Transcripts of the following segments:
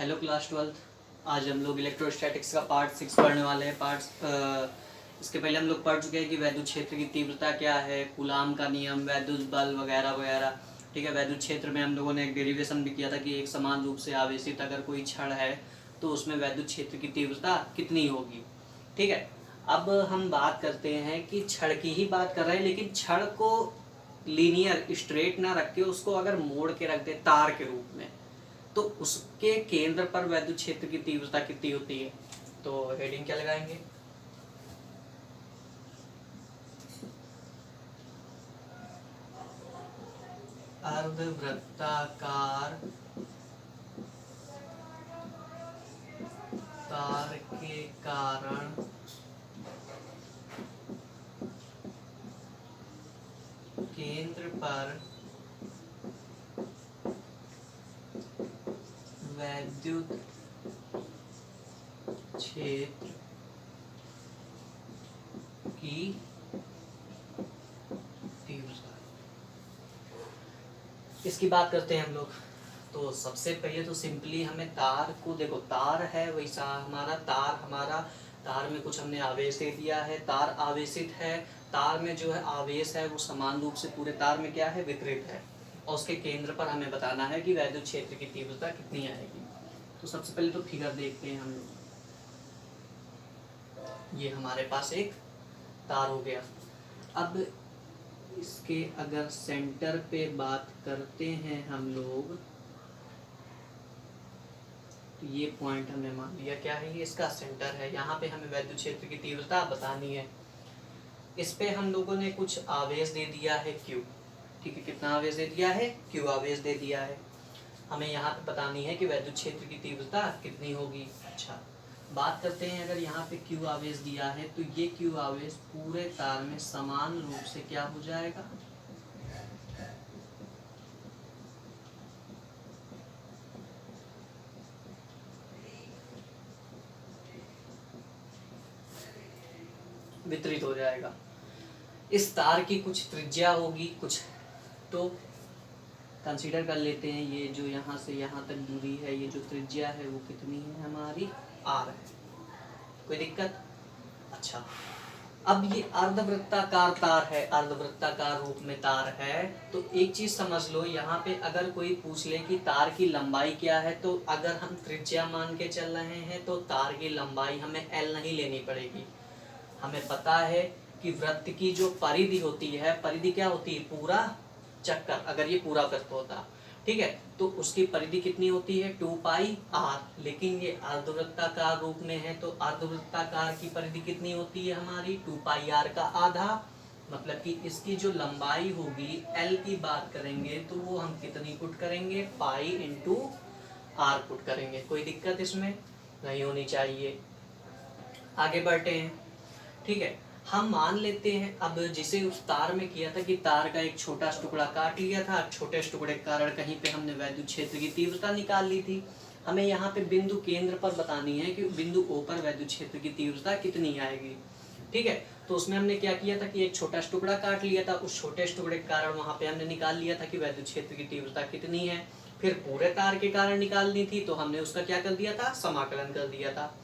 Hello class 12th। आज हम लोग इलेक्ट्रोस्टैटिक्स का पार्ट 6 पढ़ने वाले हैं। इसके पहले हम लोग पढ़ चुके हैं कि वैद्युत क्षेत्र की तीव्रता क्या है, कूलाम का नियम, वैद्युत बल वगैरह वगैरह। ठीक है, वैद्युत क्षेत्र में हम लोगों ने एक डेरिवेशन भी किया था कि एक समान रूप से आवेशित अगर कोई छड़ है तो उसमें वैद्युत क्षेत्र की तीव्रता कितनी होगी। ठीक है, अब हम बात करते हैं कि छड़ की ही बात कर रहे हैं, लेकिन छड़ को लीनियर स्ट्रेट ना रख के उसको अगर मोड़ के रख दे तार के रूप में, तो उसके केंद्र पर वैद्युत क्षेत्र की तीव्रता कितनी होती है। तो हेडिंग क्या लगाएंगे? अर्धवृत्ताकार तार के कारण केंद्र पर वैद्युत क्षेत्र की तीव्रता, इसकी बात करते हैं हम लोग। तो सबसे पहले तो सिंपली हमें तार को देखो, तार है वैसा हमारा तार में कुछ हमने आवेश दे दिया है, तार आवेशित है, तार में जो है आवेश है वो समान रूप से पूरे तार में क्या है, वितरित है, और उसके केंद्र पर हमें बताना है कि वैद्युत क्षेत्र की तीव्रता कितनी आएगी। तो सबसे पहले तो फिगर देखते हैं हम लोग। ये हमारे पास एक तार हो गया। अब इसके अगर सेंटर पे बात करते हैं हम लोग, तो ये पॉइंट हमने मान लिया क्या है, ये इसका सेंटर है। यहाँ पे हमें वैद्युत क्षेत्र की तीव्रता बतानी है। इस पे हम लोगों ने कुछ आवेश दे दिया है Q। ठीक है, कितना आवेश दे दिया है, Q आवेश दे दिया है। हमें यहाँ पे बतानी है कि वैद्युत क्षेत्र की तीव्रता कितनी होगी। अच्छा, बात करते हैं, अगर यहाँ पे Q आवेश दिया है तो ये Q आवेश पूरे तार में समान रूप से क्या हो जाएगा, वितरित हो जाएगा। इस तार की कुछ त्रिज्या होगी कुछ, तो कंसीडर कर लेते हैं ये जो यहाँ से यहाँ तक दूरी है, ये जो त्रिज्या है वो कितनी है हमारी, R है। कोई दिक्कत? अच्छा, अब ये अर्धवृत्ताकार तार है, अर्धवृत्ताकार रूप में तार है, तो एक चीज समझ लो, यहाँ पे अगर कोई पूछ ले कि तार की लंबाई क्या है, तो अगर हम त्रिज्या मान के चल रहे हैं तो तार की लंबाई हमें L नहीं लेनी पड़ेगी। हमें पता है कि वृत्त की जो परिधि होती है, परिधि क्या होती है, पूरा चक्कर, अगर ये पूरा वृत्त होता, ठीक है, तो उसकी परिधि कितनी होती है, 2πr। लेकिन ये अर्धवृत्ताकार रूप में है तो अर्धवृत्ताकार की परिधि कितनी होती है हमारी, 2πr का आधा। मतलब कि इसकी जो लंबाई होगी L की बात करेंगे तो वो हम कितनी पुट करेंगे, पाई इंटू r पुट करेंगे। कोई दिक्कत इसमें नहीं होनी चाहिए। आगे बढ़ते हैं। ठीक है, हम मान लेते हैं, अब जिसे उस तार में किया था कि तार का एक छोटा टुकड़ा काट लिया था, छोटे टुकड़े के कारण कहीं पे हमने वैद्युत क्षेत्र की तीव्रता निकाल ली थी। हमें यहाँ पे बिंदु केंद्र पर बतानी है कि बिंदु O पर वैद्युत क्षेत्र की तीव्रता कितनी आएगी। ठीक है, तो उसमें हमने क्या किया था कि एक छोटा टुकड़ा काट लिया था, उस छोटे टुकड़े के कारण वहां पे हमने निकाल लिया था कि वैद्युत क्षेत्र की तीव्रता कितनी है। फिर पूरे तार के कारण निकालनी थी तो हमने उसका क्या कर दिया था, समाकलन कर दिया था।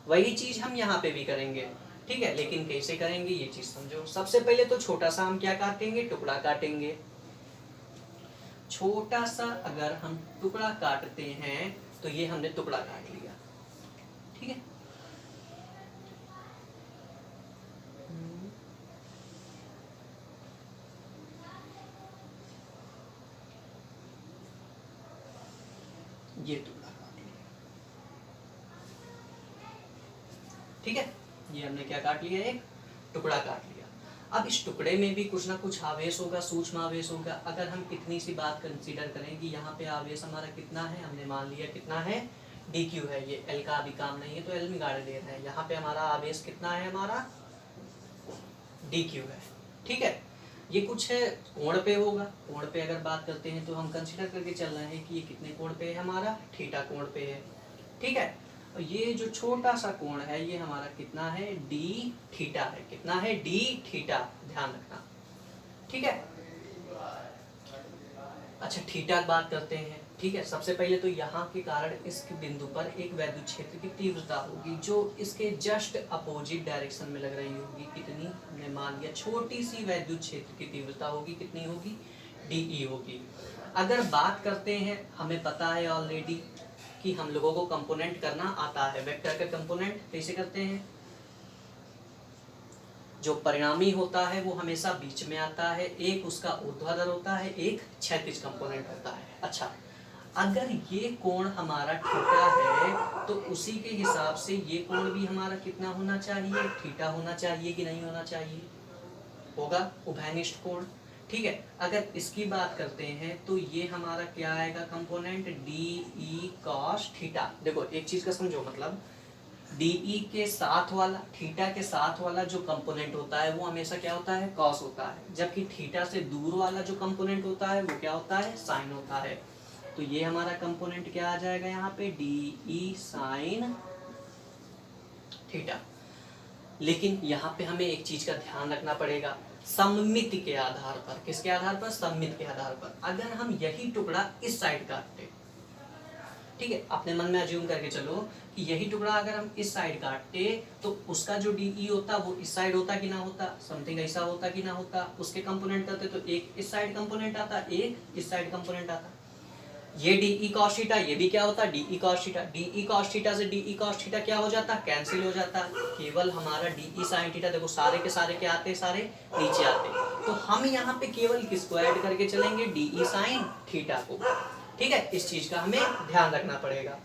वही चीज हम यहाँ पे भी करेंगे। ठीक है, लेकिन कैसे करेंगे ये चीज समझो। सबसे पहले तो छोटा सा हम क्या काटेंगे, टुकड़ा काटेंगे। छोटा सा अगर हम टुकड़ा काटते हैं तो ये हमने टुकड़ा काट लिया। ठीक है, ये टुकड़ा काट लिया। ठीक है, ये हमने क्या काट लिया, एक टुकड़ा काट लिया। अब इस टुकड़े में भी कुछ ना कुछ आवेश होगा, सूक्ष्म आवेश होगा। अगर हम इतनी सी बात कंसीडर करें कि यहाँ पे आवेश हमारा कितना है, हमने मान लिया कितना है, dq है, ये L का अभी काम नहीं है तो L में गाड़ दे रहे हैं। यहाँ पे हमारा आवेश कितना है, हमारा dq है। ठीक है, ये कुछ है कोण पे होगा। कोण पे अगर बात करते हैं तो हम कंसीडर करके चल रहे हैं कि ये कितने कोण पे है, हमारा थीटा कोण पे है। ठीक है, और ये जो छोटा सा कोण है ये हमारा कितना है, डी थीटा है। कितना है, डी थीटा, ध्यान रखना। ठीक है, अच्छा थीटा की बात करते हैं। ठीक है। सबसे पहले तो यहाँ के कारण इस बिंदु पर एक वैद्युत क्षेत्र की तीव्रता होगी जो इसके जस्ट अपोजिट डायरेक्शन में लग रही होगी। कितनी, हमने मान लिया छोटी सी वैद्युत क्षेत्र की तीव्रता होगी, कितनी होगी, डी होगी। अगर बात करते हैं, हमें पता है ऑलरेडी कि हम लोगों को कंपोनेंट करना आता है। वेक्टर का कंपोनेंट कैसे करते हैं, जो परिणामी होता है वो हमेशा बीच में आता है, एक उसका ऊर्ध्वाधर होता है, एक क्षैतिज कंपोनेंट होता है। अच्छा, अगर ये कोण हमारा थीटा है तो उसी के हिसाब से ये कोण भी हमारा कितना होना चाहिए, थीटा होना चाहिए कि नहीं होना चाहिए, होगा, उभयनिष्ठ कोण। ठीक है। अगर इसकी बात करते हैं तो ये हमारा क्या आएगा component, D E cos theta. देखो एक चीज का समझो, मतलब डी के साथ वाला, थीटा के साथ वाला जो कंपोनेंट होता है वो हमेशा क्या होता है, कॉस होता है, जबकि थीटा से दूर वाला जो कंपोनेंट होता है वो क्या होता है, साइन होता है। तो ये हमारा कंपोनेंट क्या आ जाएगा यहाँ पे, डी ई साइन थीटा। लेकिन यहाँ पे हमें एक चीज का ध्यान रखना पड़ेगा, सममिति के आधार पर। किसके आधार पर, सममिति के आधार पर। अगर हम यही टुकड़ा इस साइड काटते, ठीक है, अपने मन में अज्यूम करके चलो कि यही टुकड़ा अगर हम इस साइड काटते तो उसका जो डी होता वो इस साइड होता कि ना होता, समथिंग ऐसा होता कि ना होता। उसके कंपोनेंट करते तो एक इस साइड कंपोनेंट आता, एक इस साइड कंपोनेंट आता। ये डी कॉस थीटा, ये भी क्या होता, D cos theta. D cos theta से डी कॉस थीटा क्या हो जाता, कैंसिल हो जाता। केवल हमारा डी साइन थीटा, देखो सारे के सारे क्या आते, सारे नीचे आते। तो हम यहाँ पे केवल किसको ऐड करके चलेंगे, डी साइन थीटा को। ठीक है, इस चीज का हमें ध्यान रखना पड़ेगा।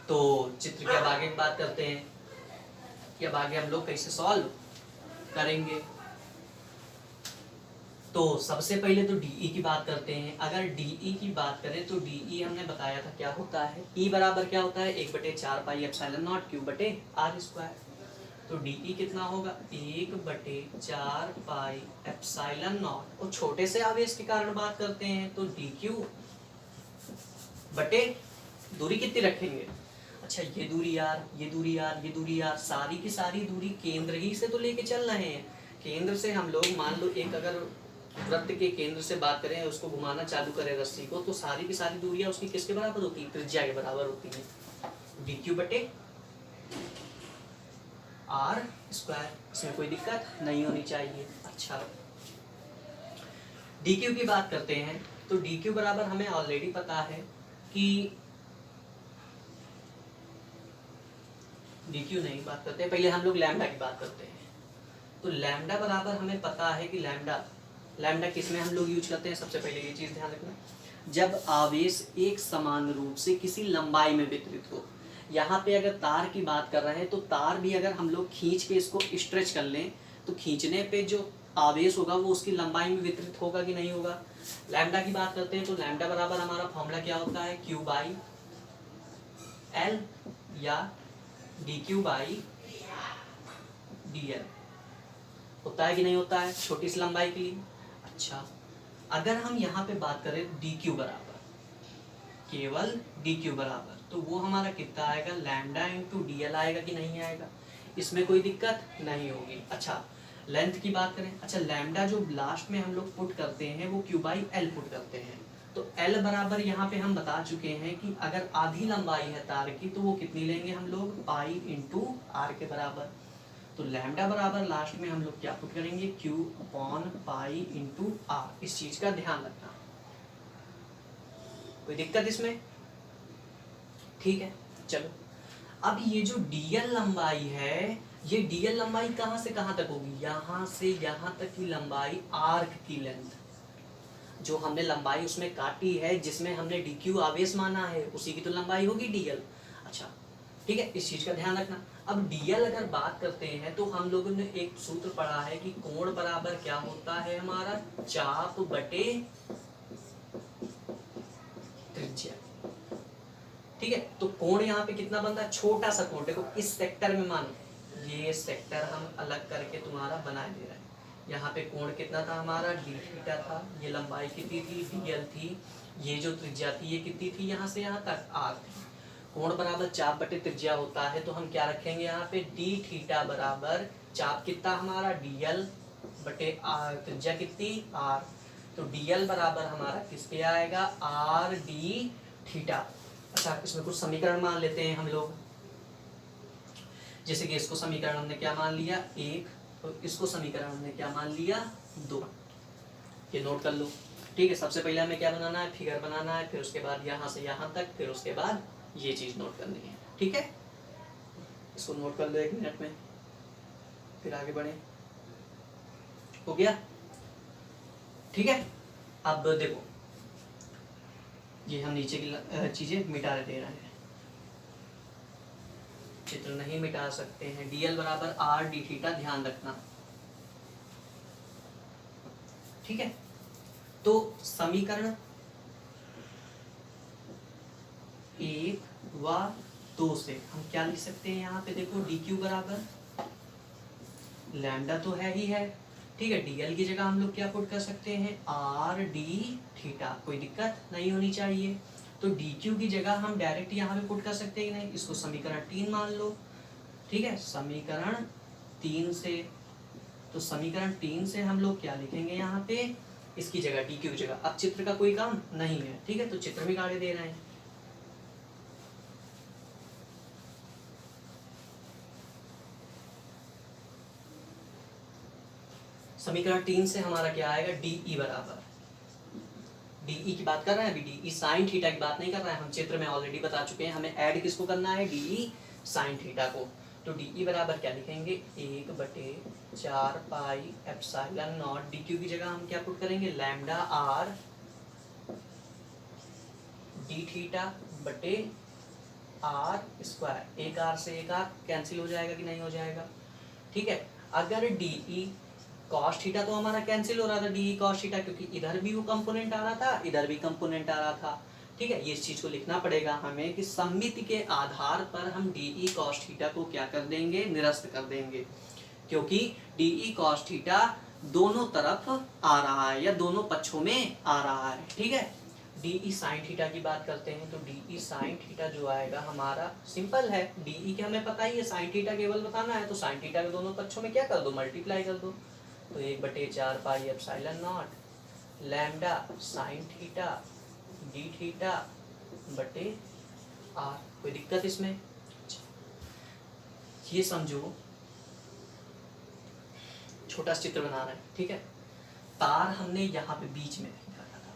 तो चित्र के अब आगे की बात करते हैं कि अब आगे हम लोग कैसे सॉल्व करेंगे। तो सबसे पहले तो डी की बात करते हैं। अगर डी की बात करें तो डी हमने बताया था क्या होता है, ई बराबर क्या होता है, 1/4 पाई एप्सिलॉन नॉट क्यू बटे आर स्क्वायर। तो डी कितना होगा, 1/4 पाई एप्सिलॉन नॉट। और छोटे से आवेश के कारण बात करते हैं तो डी क्यू बटे दूरी कितनी रखेंगे, अच्छा ये दूरी यार, ये दूरी यार, ये दूरी यार, सारी की सारी दूरी केंद्र ही से तो लेके चल रहे हैं। केंद्र से हम लोग मान लो एक अगर वृत्त के केंद्र से बात करें, उसको घुमाना चालू करें रस्सी को, तो सारी की सारी दूरियां उसकी किसके बराबर होती है, त्रिज्या के बराबर होती है, डी क्यू बटे आर स्क्वायर। इसमें कोई दिक्कत नहीं होनी चाहिए। अच्छा, डी क्यू की बात करते हैं तो डी क्यू बराबर हमें ऑलरेडी पता है कि डी क्यू नहीं बात करते, पहले हम लोग लैम्डा की बात करते हैं। तो लैम्डा बराबर हमें पता है कि लैम्डा किस में हम लोग यूज करते हैं, सबसे पहले ये चीज ध्यान रखना, जब आवेश एक समान रूप से किसी लंबाई में वितरित हो। यहाँ पे अगर तार की बात कर रहे हैं तो तार भी अगर हम लोग खींच के इसको स्ट्रेच कर लें तो खींचने पे जो आवेश होगा वो उसकी लंबाई में वितरित होगा कि नहीं होगा। लैम्डा की बात करते हैं तो लैम्डा बराबर हमारा फॉर्मूला क्या होता है, क्यू बाई एल या D Q by D L होता है कि नहीं होता है छोटी सी लंबाई के लिए। अच्छा, अगर हम यहाँ पे बात करें डी क्यू बराबर, केवल डी क्यू बराबर, तो वो हमारा कितना आएगा, लैम्डा इंटू डी एल आएगा कि नहीं आएगा, इसमें कोई दिक्कत नहीं होगी। अच्छा, लेंथ की बात करें, अच्छा लैम्डा जो लास्ट में हम लोग पुट करते हैं वो क्यू बाई एल पुट करते हैं। तो एल बराबर यहाँ पे हम बता चुके हैं कि अगर आधी लंबाई है तार की तो वो कितनी लेंगे हम लोग, पाई इंटू आर के बराबर। तो लैम्डा बराबर लास्ट में हम लोग क्या पुट करेंगे, Q upon pi into R. इस चीज का ध्यान रखना, कोई दिक्कत इसमें, ठीक है। चलो, अब ये जो डीएल लंबाई है, ये डीएल लंबाई कहाँ से कहाँ तक होगी, यहाँ से यहाँ तक की लंबाई आर्क की लेंथ, जो हमने लंबाई उसमें काटी है जिसमें हमने डी क्यू आवेश माना है उसी की तो लंबाई होगी डीएल। अच्छा, ठीक है, इस चीज का ध्यान रखना। अब डीएल अगर बात करते हैं तो हम लोगों ने एक सूत्र पढ़ा है कि कोण बराबर क्या होता है हमारा, चाप बटे त्रिज्या। ठीक है, तो कोण यहाँ पे कितना बनता है, छोटा सा कोण, देखो इस सेक्टर में मानो ये सेक्टर हम अलग करके तुम्हारा बना दे रहे हैं। यहाँ पे कोण कितना था हमारा, डी थीटा था, ये लंबाई कितनी थी, डीएल थी, ये जो त्रिज्या थी ये कितनी थी, यहाँ से यहाँ तक आर थी। कोण बराबर चाप बटे त्रिज्या होता है, तो हम क्या रखेंगे यहाँ पे, डी थीटा बराबर चाप कितना हमारा, डीएल बटे आर, त्रिज्या कितनी, आर। तो डीएल बराबर हमारा किस पे आएगा, आर डी थीटा। अच्छा, इसमें कुछ समीकरण मान लेते हैं हम लोग, जैसे कि इसको समीकरण हमने क्या मान लिया 1, तो इसको समीकरण हमने क्या मान लिया 2। ये नोट कर लो। ठीक है, सबसे पहले हमें क्या बनाना है, फिगर बनाना है, फिर उसके बाद यहाँ से यहाँ तक, फिर उसके बाद ये चीज़ नोट करनी है। ठीक है, इसको नोट कर लो 1 मिनट में, फिर आगे बढ़े। हो गया? ठीक है, अब देखो ये हम नीचे की चीजें मिटा दे रहे हैं, चित्र नहीं मिटा सकते हैं। dl बराबर r d थीटा, ध्यान रखना। ठीक है, तो समीकरण 1 व 2 से हम क्या लिख सकते हैं, यहाँ पे देखो dq बराबर लैम्डा तो है ही है। ठीक है, dl की जगह हम लोग क्या पुट कर सकते हैं, r d थीटा, कोई दिक्कत नहीं होनी चाहिए। तो dq की जगह हम डायरेक्ट यहाँ पे पुट कर सकते हैं नहीं, इसको समीकरण 3 मान लो। ठीक है, समीकरण 3 से, तो समीकरण 3 से हम लोग क्या लिखेंगे यहाँ पे, इसकी जगह dq की जगह, अब चित्र का कोई काम नहीं है। ठीक है, तो चित्र भी गाड़े दे रहे हैं। समीकरण 3 से हमारा क्या आएगा, DE बराबर, DE की बात कर रहे हैं अभी, DE साइन थीटा की बात नहीं कर रहे हैं हम, चित्र में ऑलरेडी बता चुके हैं। हमें ऐड किसको करना है, DE साइन थीटा को। तो DE बराबर क्या लिखेंगे, 1/4 पाई एप्सिलॉन नॉट, DQ की जगह हम क्या पुट करेंगे, लैम्डा r d थीटा बटे r स्क्वायर। एक r से एक r कैंसिल हो जाएगा कि नहीं हो जाएगा। ठीक है, अगर DE कॉस थीटा तो हमारा कैंसिल हो रहा था, डी कॉस थीटा, क्योंकि इधर भी वो कंपोनेंट आ रहा था, इधर भी कंपोनेंट आ रहा था। ठीक है, ये इस चीज को लिखना पड़ेगा हमें कि सममिति के आधार पर हम डी कॉस थीटा को क्या कर देंगे, निरस्त कर देंगे, क्योंकि डी कॉस थीटा दोनों तरफ आ रहा है या दोनों पक्षों में आ रहा है। ठीक है, डी साइन थीटा की बात करते हैं, तो डी साइन थीटा जो आएगा हमारा सिंपल है, डी के हमें पता ही है, साइन थीटा केवल बताना है, तो साइन थीटा के दोनों पक्षों में क्या कर दो, मल्टीप्लाई कर दो। तो 1/4 pi epsilon naught lambda sine theta D theta बटे आर। कोई दिक्कत इसमें? ये समझो, छोटा चित्र बना रहे हैं। ठीक है, तार हमने यहाँ पे बीच में काटा था,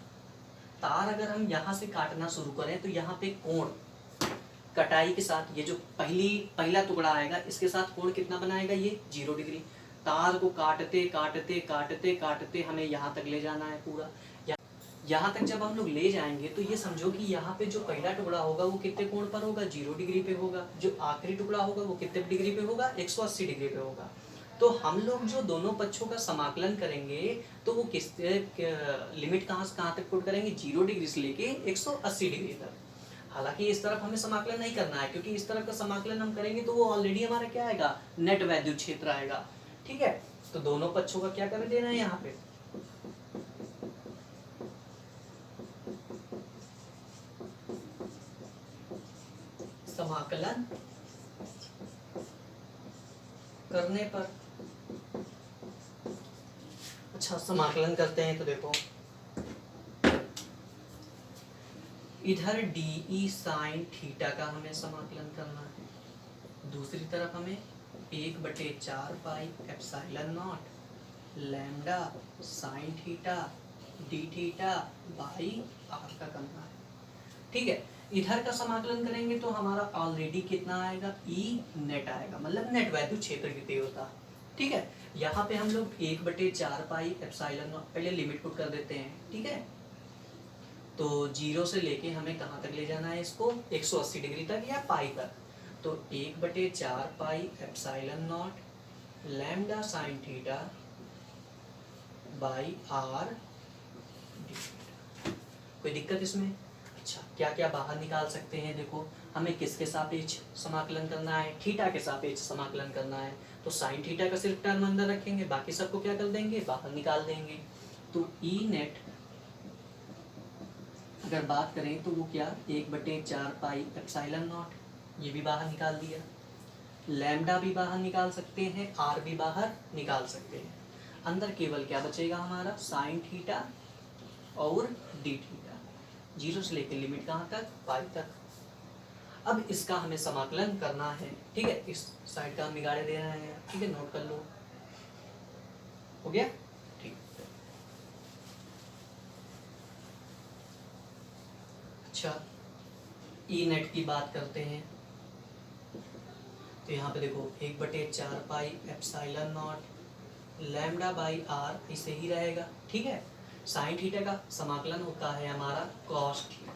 तार अगर हम यहाँ से काटना शुरू करें तो यहाँ पे कोण कटाई के साथ, ये जो पहला टुकड़ा आएगा इसके साथ कोण कितना बनाएगा, ये 0 डिग्री। तार को काटते काटते काटते काटते हमें यहाँ तक ले जाना है पूरा। यहाँ तक जब हम लोग ले जाएंगे तो ये समझो कि यहाँ पे जो पहला टुकड़ा होगा वो कितने कोण पर होगा, 0 डिग्री पे होगा। जो आखिरी टुकड़ा होगा वो कितने डिग्री पे होगा, 180 डिग्री पे होगा। तो हम लोग जो दोनों पक्षों का समाकलन करेंगे तो वो किस लिमिट कहाँ से कहाँ तक पुट करेंगे, 0 डिग्री से लेके 180 डिग्री तक। हालांकि इस तरफ हमें समाकलन नहीं करना है, क्योंकि इस तरफ का समाकलन हम करेंगे तो वो ऑलरेडी हमारा क्या आएगा, नेट वैद्युत क्षेत्र आएगा। ठीक है, तो दोनों पक्षों का क्या कर देना है यहाँ पे, समाकलन करने पर। अच्छा, समाकलन करते हैं तो देखो इधर डी साइन थीटा का हमें समाकलन करना है, दूसरी तरफ हमें 1/4 pi epsilon naught lambda sine theta D theta by R का करना है। ठीक है, इधर का समाकलन करेंगे तो हमारा ऑलरेडी कितना आएगा, ई नेट आएगा, मतलब नेट वैद्युत क्षेत्र की तीव्रता। ठीक है, यहाँ पे हम लोग 1/4 पाई एप्सिलॉन नॉट, पहले लिमिट पुट कर देते हैं। ठीक है, तो 0 से लेके हमें कहाँ तक ले जाना है इसको, 180 डिग्री तक या पाई तक। तो 1/4 pi epsilon naught lambda sine theta by R. कोई दिक्कत इसमें? अच्छा, क्या क्या बाहर निकाल सकते हैं, देखो हमें किसके सापेक्ष समाकलन करना है, थीटा के सापेक्ष समाकलन करना है। तो साइन थीटा का सिर्फ टर्म अंदर रखेंगे, बाकी सबको क्या कर देंगे, बाहर निकाल देंगे। तो ई नेट अगर बात करें तो वो क्या, 1/4 पाई एप्सिलॉन नॉट, ये भी बाहर निकाल दिया, लैम्डा भी बाहर निकाल सकते हैं, आर भी बाहर निकाल सकते हैं। अंदर केवल क्या बचेगा हमारा, साइन थीटा और डी थीटा। 0 से लेकर लिमिट कहाँ तक, पाई तक। अब इसका हमें समाकलन करना है, ठीक है। इस साइड का हम निगाड़े दे रहे हैं, ठीक है, नोट कर लो। हो गया, ठीक। अच्छा, ई नेट की बात करते हैं। तो यहाँ पे देखो 1/4 pi epsilon naught lambda by R, इसे ही रहेगा, ठीक है। साइन थीटा का समाकलन होता है हमारा कॉस थीटा,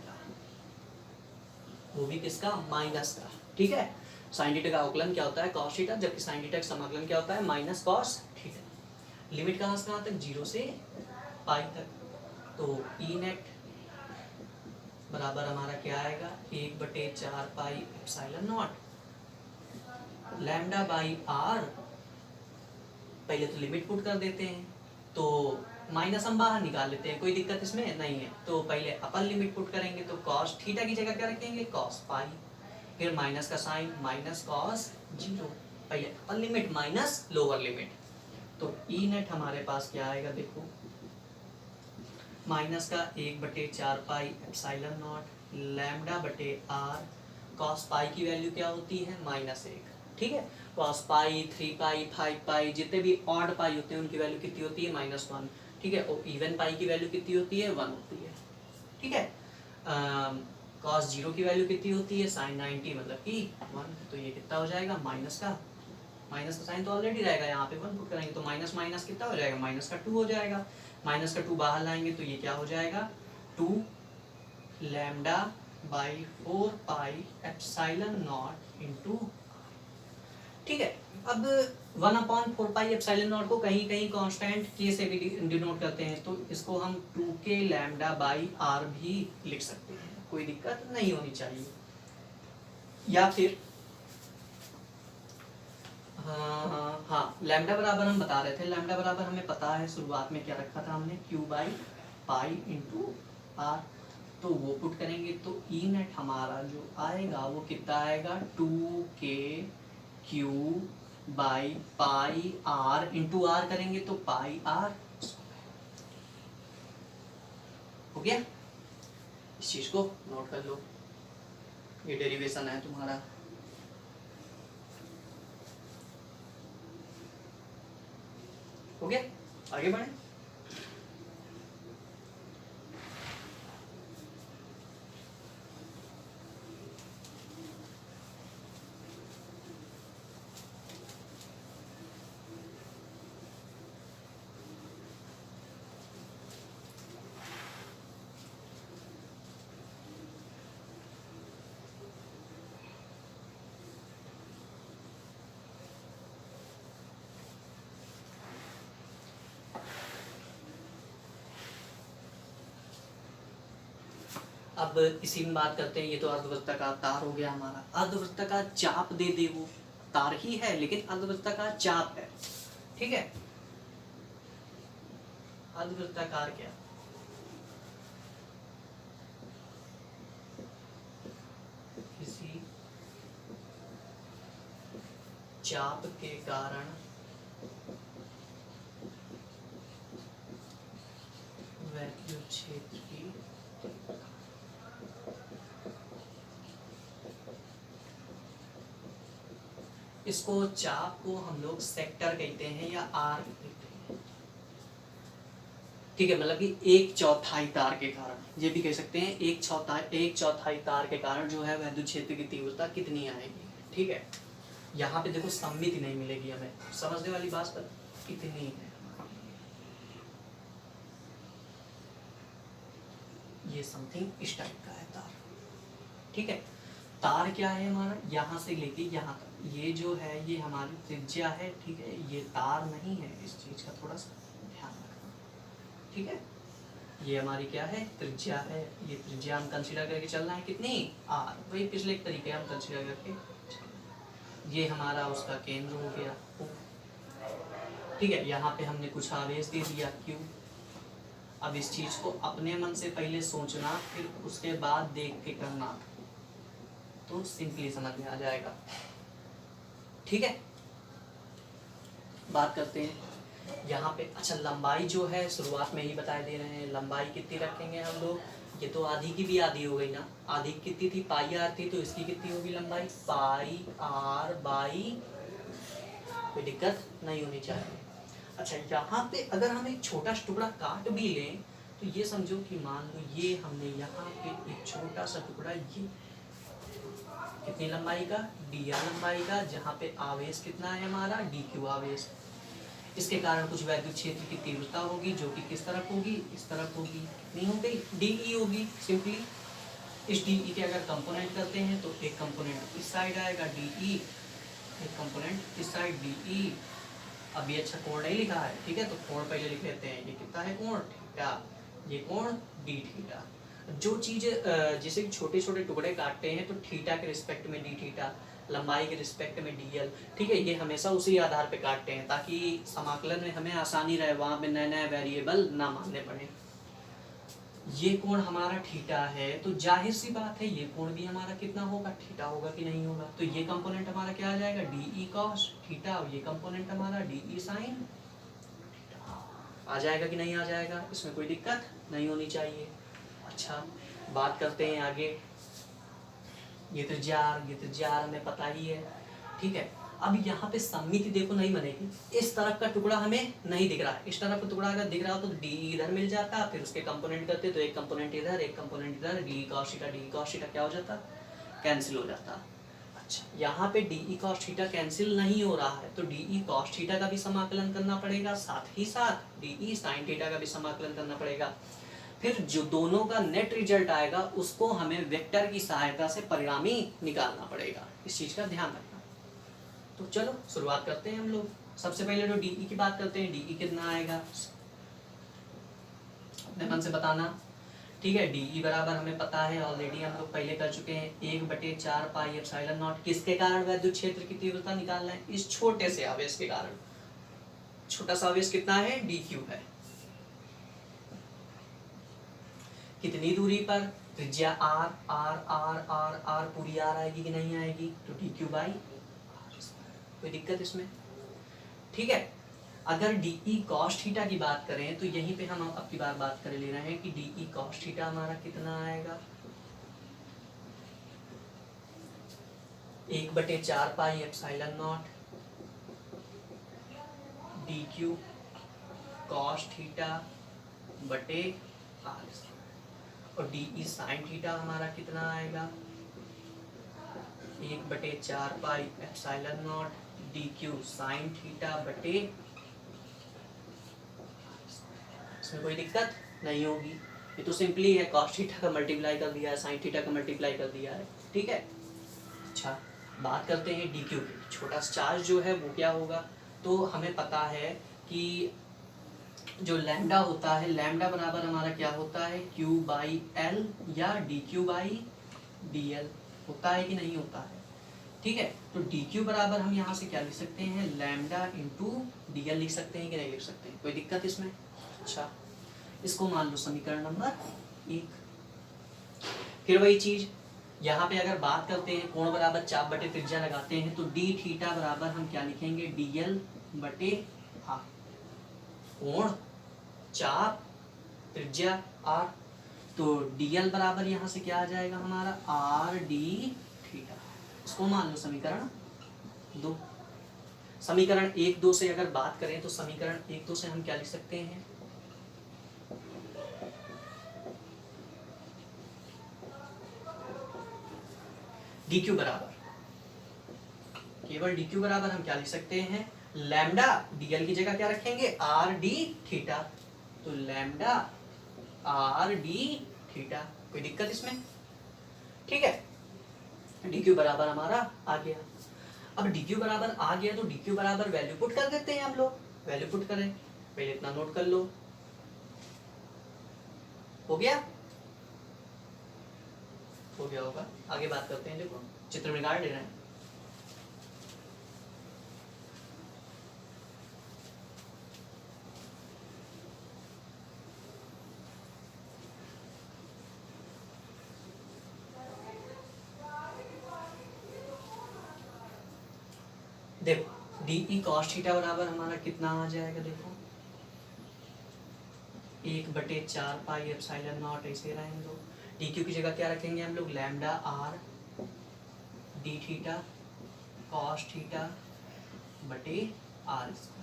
वो भी किसका, माइनस का, ठीक है। साइन थीटा का अवकलन क्या होता है, कॉस थीटा, जबकि साइन थीटा का समाकलन क्या होता है, माइनस कॉस थीटा। लिमिट कहाँ से कहाँ तक, 0 से पाई तक। तो ई नेट बराबर हमारा क्या आएगा, 1/4 pi epsilon naught lambda by R. पहले तो लिमिट पुट कर देते हैं, तो माइनस हम बाहर निकाल लेते हैं, कोई दिक्कत इसमें नहीं है। तो पहले अपन लिमिट पुट करेंगे, तो कॉस थीटा की जगह क्या रखेंगे, कॉस पाई, फिर माइनस का साइन, माइनस कॉस 0। पहले अपन लिमिट माइनस लोअर लिमिट। तो ई नेट हमारे पास क्या आएगा, देखो माइनस का 1/4 पाई एप्सिलॉन नॉट लैम्डा बटे आर। कॉस पाई की वैल्यू क्या होती है, -1, ठीक है। कॉस पाई, 3 पाई, 5 पाई, जितने भी ऑड पाई होते हैं उनकी वैल्यू कितनी होती है, -1, ठीक है। और इवन पाई की वैल्यू कितनी होती है, 1 होती है, ठीक है। कॉस 0 की वैल्यू कितनी होती है, साइन 90 मतलब कि 1। तो ये कितना हो जाएगा, माइनस का साइन तो ऑलरेडी रहेगा, यहाँ पे 1 पुट करेंगे तो माइनस माइनस कितना हो जाएगा, -2 हो जाएगा। -2 बाहर लाएंगे तो ये क्या हो जाएगा, 2 lambda by 4 pi epsilon not into, ठीक है। अब 1/4 पाई एप्सिलॉन नॉट को कहीं कहीं कांस्टेंट के से भी डिनोट करते हैं, तो इसको हम 2k लैम्डा बाई आर भी लिख सकते हैं, कोई दिक्कत नहीं होनी चाहिए। या फिर हाँ, लैम्डा बराबर हम बता रहे थे, लैम्डा बराबर हमें पता है, शुरुआत में क्या रखा था हमने, q by pi into R. तो वो पुट करेंगे तो ई नेट हमारा जो आएगा वो कितना आएगा, 2k q by pi R into R करेंगे तो पाई आर। हो गया, इस चीज को नोट कर लो, ये डेरिवेशन है तुम्हारा। हो गया, आगे बढ़े। अब इसी में बात करते हैं, ये तो अर्धवृत्ताकार तार हो गया हमारा। अर्धवृत्ताकार चाप दे दे, वो तार ही है लेकिन अर्धवृत्ताकार चाप है, ठीक है। अर्धवृत्ताकार क्या, किसी चाप के कारण वैद्युत क्षेत्र की इसको चाप को हम लोग सेक्टर कहते हैं या आर्क कहते हैं, ठीक है। मतलब कि 1/4 तार के कारण, ये भी कह सकते हैं 1/4 तार के कारण जो है वैद्युत क्षेत्र की तीव्रता कितनी आएगी, ठीक है। यहाँ पे देखो सममिति नहीं मिलेगी हमें, समझने वाली बात पर कितनी है, ये समथिंग इस टाइप का है तार, ठीक है। तार क्या है हमारा, यहाँ से लेके यहाँ तक, ये जो है ये हमारी त्रिज्या है, ठीक है। ये तार नहीं है, इस चीज का थोड़ा सा ध्यान रखना, ठीक है। ये हमारी क्या है, त्रिज्या है। ये त्रिज्या हम कंसीडर करके चलना है कितनी, आर, वही पिछले तरीके हम कंसीडर करके चलना। ये हमारा उसका केंद्र हो गया, ठीक है। यहाँ पे हमने कुछ आवेश दे दिया क्यू। अब इस चीज को अपने मन से पहले सोचना, फिर उसके बाद देख के करना, तो सिंपली समझ में आ जाएगा, ठीक है। बात करते हैं यहाँ पे। अच्छा, लंबाई जो है शुरुआत में ही बता दे रहे हैं, लंबाई कितनी रखेंगे हम लोग, ये तो आधी की भी आधी हो गई ना, आधी कितनी थी, पाई आर थी, तो इसकी कितनी होगी लंबाई, पाई आर बाई, कोई दिक्कत नहीं होनी चाहिए। अच्छा, यहाँ पे अगर हम एक छोटा सा टुकड़ा काट भी लें तो ये समझो कि मान लो ये हमने यहाँ पे एक छोटा सा टुकड़ा, ये कितनी लंबाई का, डी आर लंबाई का, जहाँ पे आवेश कितना है हमारा, डी क्यू आवेश, इसके कारण कुछ वैद्युत क्षेत्र की तीव्रता होगी जो कि किस तरफ होगी, इस तरफ होगी, कितनी हो गई, डी होगी सिंपली। इस डी के अगर कंपोनेंट करते हैं तो एक कंपोनेंट इस साइड आएगा डी, एक कंपोनेंट इस साइड डी। अब ये अच्छा कोण नहीं लिखा है, ठीक है, तो कोण पहले लिख लेते हैं, ये कितना है कोण, थीटा, ये कोण डी थीटा। जो चीज जैसे छोटे छोटे टुकड़े काटते हैं तो थीटा के रिस्पेक्ट में डी थीटा, लंबाई के रिस्पेक्ट में डीएल, ठीक है, ये हमेशा उसी आधार पे काटते हैं ताकि समाकलन में हमें आसानी रहे, वहां पे नए नए वेरिएबल ना मानने पड़े। ये कोण हमारा थीटा है तो जाहिर सी बात है ये कोण भी हमारा कितना होगा, थीटा होगा कि नहीं होगा, तो ये कंपोनेंट हमारा क्या आ जाएगा, डी कॉस थीटा, और ये कंपोनेंट हमारा डी साइन थीटा आ जाएगा कि नहीं आ जाएगा, इसमें कोई दिक्कत नहीं होनी चाहिए। अच्छा, बात करते हैं आगे, ये त्रिज्या आर हमें पता ही है, ठीक है। अब यहाँ पे सममिति देखो नहीं बनेगी, इस तरफ का टुकड़ा हमें नहीं दिख रहा है, इस तरफ का टुकड़ा अगर दिख रहा हो तो डी इधर मिल जाता, फिर उसके कंपोनेंट करते तो एक कंपोनेंट इधर एक कंपोनेंट इधर, डी कॉस थीटा क्या हो जाता, कैंसिल हो जाता। अच्छा, यहाँ पे डी कॉस थीटा कैंसिल नहीं हो रहा है तो डी कॉस थीटा का भी समाकलन करना पड़ेगा, साथ ही साथ डी साइन थीटा का भी समाकलन करना पड़ेगा। फिर जो दोनों का नेट रिजल्ट आएगा उसको हमें वेक्टर की सहायता से परिणामी निकालना पड़ेगा, इस चीज का ध्यान रखना। तो चलो शुरुआत करते हैं हम लोग। सबसे पहले तो डीई की बात करते हैं, डीई कितना आएगा अपने मन से बताना, ठीक है। डीई बराबर हमें पता है, ऑलरेडी हम लोग पहले कर चुके हैं, 1/4 पाई एप्सिलॉन नॉट, किसके कारण वैद्युत क्षेत्र की तीव्रता निकालना है, इस छोटे से आवेश के कारण। छोटा सा आवेश कितना है, डी क्यू है, कितनी दूरी पर, त्रिज्या R, R R R R पूरी आर आएगी कि नहीं आएगी, तो डी क्यू बाई, कोई दिक्कत इसमें, ठीक है। अगर डी कॉस थीटा की बात करें तो यहीं पे हम अब की बार बात कर ले रहे हैं कि डी कॉस थीटा हमारा कितना आएगा, 1/4 pi epsilon not D Q cos theta बटे आर, और डी साइन थीटा हमारा कितना आएगा, 1/4 pi epsilon not D Q sine theta बटे, इसमें कोई दिक्कत नहीं होगी, ये तो सिंपली है, कॉस थीटा का मल्टीप्लाई कर दिया है, साइन थीटा का मल्टीप्लाई कर दिया है, ठीक है। अच्छा, बात करते हैं डी क्यू की, छोटा सा चार्ज जो है वो क्या होगा, तो हमें पता है कि जो लैम्डा होता है, लैम्डा बराबर हमारा क्या होता है, क्यू बाई एल या D Q by D L, होता है कि नहीं होता है, ठीक है। तो डी क्यू बराबर हम यहाँ से क्या लिख सकते हैं, लैम्डा इंटू डी एल लिख सकते हैं कि नहीं लिख सकते हैं, कोई दिक्कत इसमें। अच्छा, इसको मान लो समीकरण नंबर 1। फिर वही चीज यहाँ पे अगर बात करते हैं, कोण बराबर चाप बटे त्रिज्या लगाते हैं तो डी थीटा बराबर हम क्या लिखेंगे, डी एल बटे हाफ, कोण चाप त्रिज्या आर, तो डीएल बराबर यहाँ से क्या आ जाएगा हमारा, आर डी थीटा, इसको मान लो समीकरण 2। समीकरण 1-2 से अगर बात करें तो समीकरण 1-2 से हम क्या लिख सकते हैं, डी क्यू बराबर, केवल डी क्यू बराबर हम क्या लिख सकते हैं, लैम्डा, डीएल की जगह क्या रखेंगे, आर डी थीटा, तो लैम्डा आर डी थीटा, कोई दिक्कत इसमें, ठीक है। डी क्यू बराबर हमारा आ गया। अब डी क्यू बराबर आ गया तो डी क्यू बराबर वैल्यू पुट कर देते हैं हम लोग, वैल्यू पुट करें, पहले इतना नोट कर लो, हो गया, हो गया होगा। आगे बात करते हैं, देखो चित्र में गाड़ ले रहे हैं, देखो डी कॉस थीटा बराबर हमारा कितना आ जाएगा, देखो 1/4 पाई एप्सिलॉन नॉट, ऐसे रहने दो। डी क्यू की जगह क्या रखेंगे हम लोग, lambda R D theta cos theta बटे R square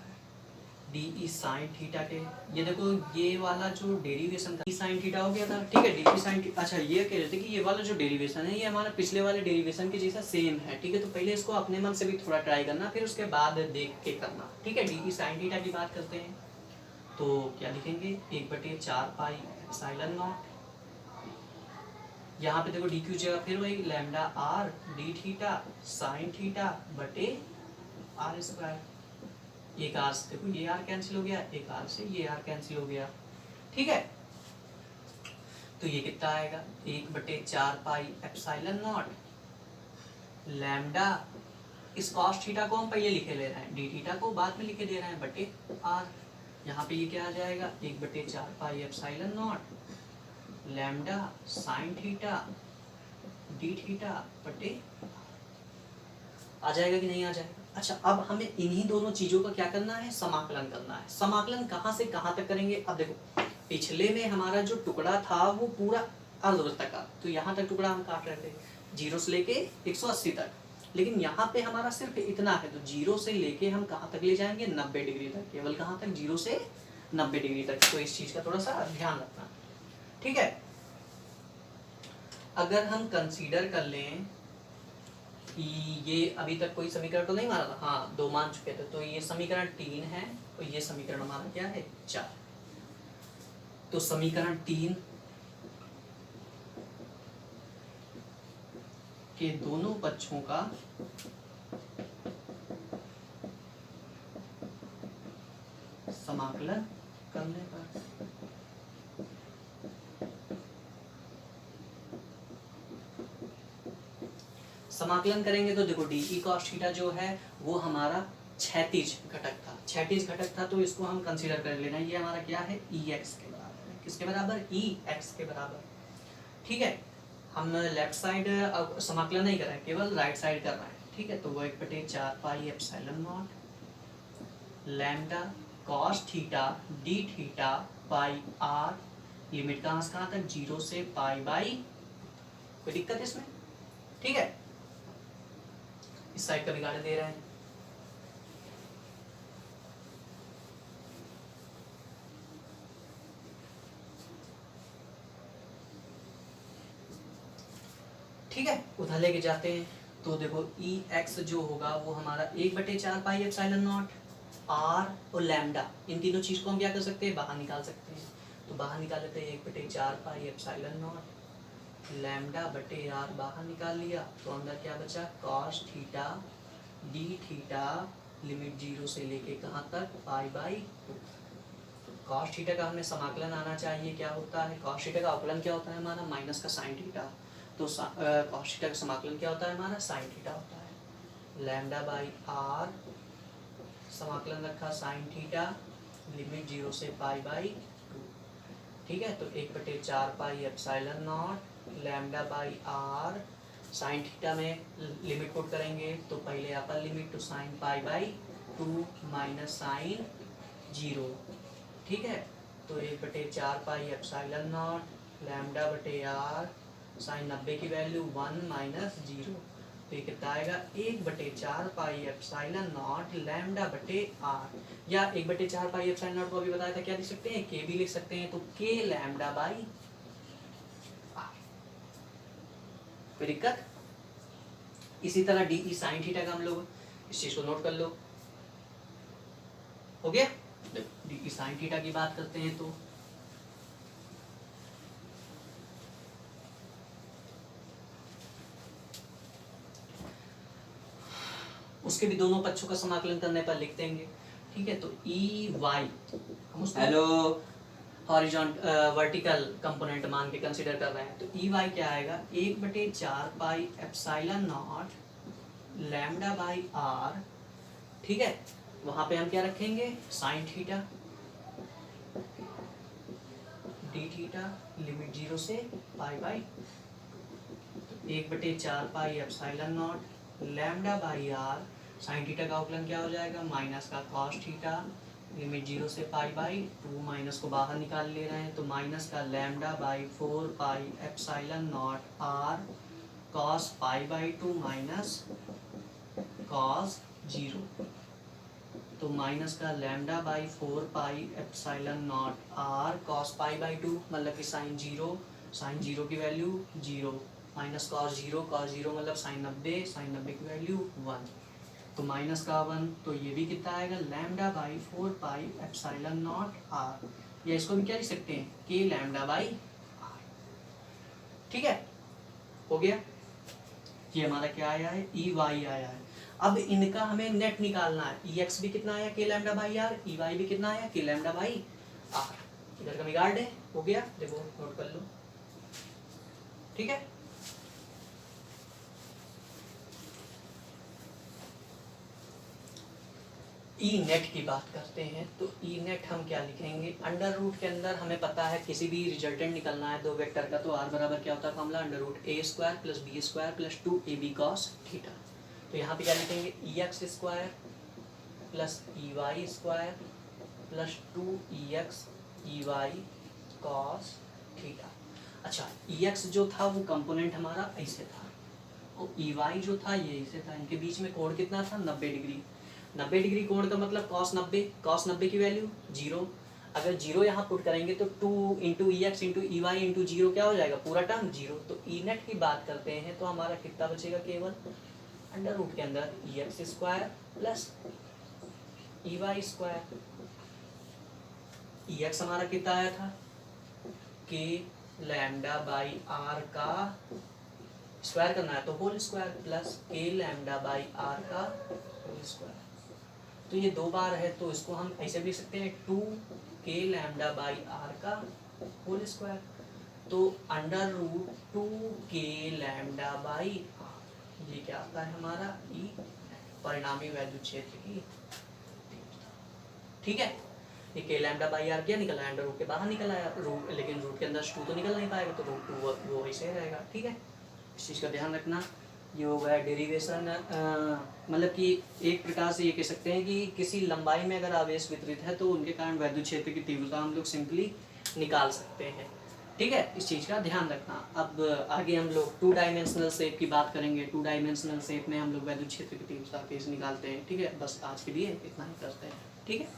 D E sine theta के। ये देखो ये वाला जो डेरिवेशन था साइन थीटा हो गया था, ठीक है, डी ई साइन। अच्छा ये कह रहे थे कि ये वाला जो डेरिवेशन है ये हमारा पिछले वाले डेरिवेशन के जैसा सेम है, ठीक है। तो पहले इसको अपने मन से भी थोड़ा ट्राई करना, फिर उसके बाद देख के करना, ठीक है। डी ई साइन थीटा की बात करते हैं तो क्या लिखेंगे, 1/4 पाई एप्सिलॉन नॉट। यहाँ पे देखो डी क्यू जगह फिर वही lambda R D theta sine theta बटे आर स्क्वायर। एक आर से देखो ये आर कैंसिल हो गया, एक आर से ये आर कैंसिल हो गया, ठीक है। तो ये कितना आएगा, 1/4 पाई एप्सिलॉन नॉट लैम्डा, इस कॉस थीटा को हम पहले लिखे ले रहे हैं, डी थीटा को बाद में लिखे दे रहे हैं, बटे आर। यहाँ पे ये क्या आ जाएगा, 1/4 pi epsilon naught lambda sine theta D theta बटे, आ जाएगा कि नहीं आ जाएगा। अच्छा अब हमें इन्हीं दोनों चीजों का क्या करना है, समाकलन करना है। समाकलन कहाँ से कहाँ तक करेंगे, अब देखो पिछले में हमारा जो टुकड़ा था वो पूरा अर्धवृत्त का, तो यहाँ तक टुकड़ा हम काट रहे थे 0 से लेके 180 तक, लेकिन यहाँ पे हमारा सिर्फ इतना है, तो 0 से लेके हम कहाँ तक ले जाएंगे, 90 डिग्री तक, केवल कहाँ तक, 0 से 90 डिग्री तक। तो इस चीज का थोड़ा सा ध्यान रखना, ठीक है। अगर हम कंसीडर कर लें कि ये अभी तक कोई समीकरण तो नहीं मारा था, हाँ 2 मान चुके थे, तो ये समीकरण 3 है और ये समीकरण हमारा क्या है 4। तो समीकरण 3 के दोनों पक्षों का समाकलन करने पर समाकलन करेंगे तो देखो डी ई कॉस थीटा जो है वो हमारा क्षैतिज घटक था, क्षैतिज घटक था, तो इसको हम कंसीडर कर लेना। ये हमारा क्या है, ई एक्स के बराबर है, किसके बराबर, ई एक्स के बराबर, ठीक है। हम लेफ्ट साइड अब समाकलन नहीं कर रहे हैं, केवल राइट साइड कर रहे हैं, ठीक है। तो वो 1/4 pi epsilon naught lambda cos theta D theta pi R, limit कहाँ से कहाँ तक, 0 से पाई बाई, कोई दिक्कत इसमें, ठीक है। इस साइड का बिगाड़ दे रहे हैं, ठीक है। उधर लेके जाते हैं तो देखो ई एक्स जो होगा वो हमारा 1/4 पाई एप्सिलॉन नॉट आर और लैम्डा, इन तीनों चीज को हम क्या कर सकते हैं, बाहर निकाल सकते हैं। तो बाहर निकाल लेते हैं 1/4 पाई एप्सिलॉन नॉट लैम्डा बटे आर, बाहर निकाल लिया तो अंदर क्या बचा, cos theta D theta, limit 0 से लेके कहाँ तक, पाई बाई 2। कॉस थीटा का हमें समाकलन आना चाहिए, क्या होता है, कॉस थीटा का अवकलन क्या होता है हमारा, माइनस का साइन थीटा। तो कॉस थीटा का समाकलन क्या होता है हमारा, साइन थीटा होता है। लैम्डा बाई आर समाकलन रखा साइन थीटा, लिमिट 0 से पाई बाई 2, ठीक है। तो 1/4 pi epsilon naught lambda by R, sine theta में लिमिट पुट करेंगे तो पहले upper limit to sine pi by 2 minus sine 0, ठीक है। तो 1/4 पाई एप्सिलॉन नॉट लैम्डा बटे आर, साइन 90 की वैल्यू 1 माइनस 0, तो ये कितना आएगा, 1/4 पाई एप्सिलॉन नॉट लैम्डा बटे आर, या 1/4 पाई एप्सिलॉन नॉट को अभी बताया था क्या लिख सकते हैं, के भी लिख सकते हैं, तो के लैम्डा बाई आर, कोई दिक्कत। इसी तरह डी ई साइन थीटा का हम लोग इस चीज को नोट कर लो, हो गया। डी ई साइन थीटा की बात करते हैं तो उसके भी दोनों पक्षों का समाकलन करने पर लिख देंगे, ठीक है। तो ई वाई हम उसको हेलो हॉरिजॉन्टल वर्टिकल कंपोनेंट मान के कंसीडर कर रहे हैं, तो ई वाई क्या आएगा, 1/4 pi epsilon naught lambda by R, ठीक है। वहां पे हम क्या रखेंगे, sine theta D theta, limit 0 से pi by, 1/4 pi epsilon naught lambda by R, sine theta का अवकलन क्या हो जाएगा, माइनस का कॉस थीटा लिमिट 0 से पाई बाई 2, माइनस को बाहर निकाल ले रहे हैं तो माइनस का lambda by 4 pi epsilon naught R cos pi by 2 minus cos 0, तो माइनस का lambda by 4 pi epsilon naught R cos pi by 2 मतलब कि साइन जीरो की वैल्यू 0 माइनस कॉस 0 मतलब साइन 90 की वैल्यू 1, तो माइनस का 1, तो ये भी कितना आएगा lambda by 4 pi epsilon naught R, या इसको भी क्या लिख सकते हैं के लैम्डा बाई आर। ठीक है, हो गया। ये हमारा क्या आया है ई वाई आया है। अब इनका हमें नेट निकालना है। ई एक्स भी कितना आया के lambda by r, E Y भी कितना आया के लैम्डा बाई आर। इधर का निकाल दे, हो गया, देखो नोट कर लो। ठीक है, ई नेट की बात करते हैं तो ई नेट हम क्या लिखेंगे, अंडर रूट के अंदर हमें पता है किसी भी रिजल्टेंट निकलना है दो वेक्टर का तो आर बराबर क्या होता है formula under root A square plus B square plus 2ab cos theta. तो यहाँ पे क्या लिखेंगे E X square plus E Y square plus 2ex E Y cos theta. अच्छा, ई एक्स जो था वो कंपोनेंट हमारा ऐसे था और ई वाई जो था ये ऐसे था, इनके बीच में कोण कितना था 90 डिग्री। 90 डिग्री कोण का मतलब cos 90 की वैल्यू 0। अगर 0 यहाँ पुट करेंगे तो 2 into E X into E Y into 0 क्या हो जाएगा पूरा टर्म 0। तो ई नेट की बात करते हैं तो हमारा कितना बचेगा केवल अंडर रूट के अंदर E X square plus E Y square. E X हमारा कितना आया था के लैम्डा बाई आर का स्क्वायर करना है तो whole square plus K lambda by R का होल स्क्वायर। तो ये दो बार है तो इसको हम ऐसे भी लिख सकते हैं 2 के लैम्डा बाई आर का होल स्क्वायर। तो अंडर रूट 2 के लैम्डा बाई आर, ये क्या आता है हमारा ई परिणामी वैद्युत क्षेत्र की। ठीक है, ये के लैम्डा बाई आर क्या निकला है अंडर रूट के बाहर निकल आया रूट, लेकिन रूट के अंदर 2 तो निकल नहीं पाएगा तो रूट 2 वो ऐसे रहेगा। ठीक है, इस चीज़ का ध्यान रखना। ये हो गया डेरिवेशन, मतलब कि एक प्रकार से ये कह सकते हैं कि किसी लंबाई में अगर आवेश वितरित है तो उनके कारण वैद्युत क्षेत्र की तीव्रता हम लोग सिंपली निकाल सकते हैं। ठीक है, इस चीज़ का ध्यान रखना। अब आगे हम लोग 2 डायमेंशनल शेप की बात करेंगे। 2 डायमेंशनल शेप में हम लोग वैद्युत क्षेत्र की तीव्रता कैसे निकालते हैं। ठीक है, बस आज के लिए इतना ही करते हैं। ठीक है।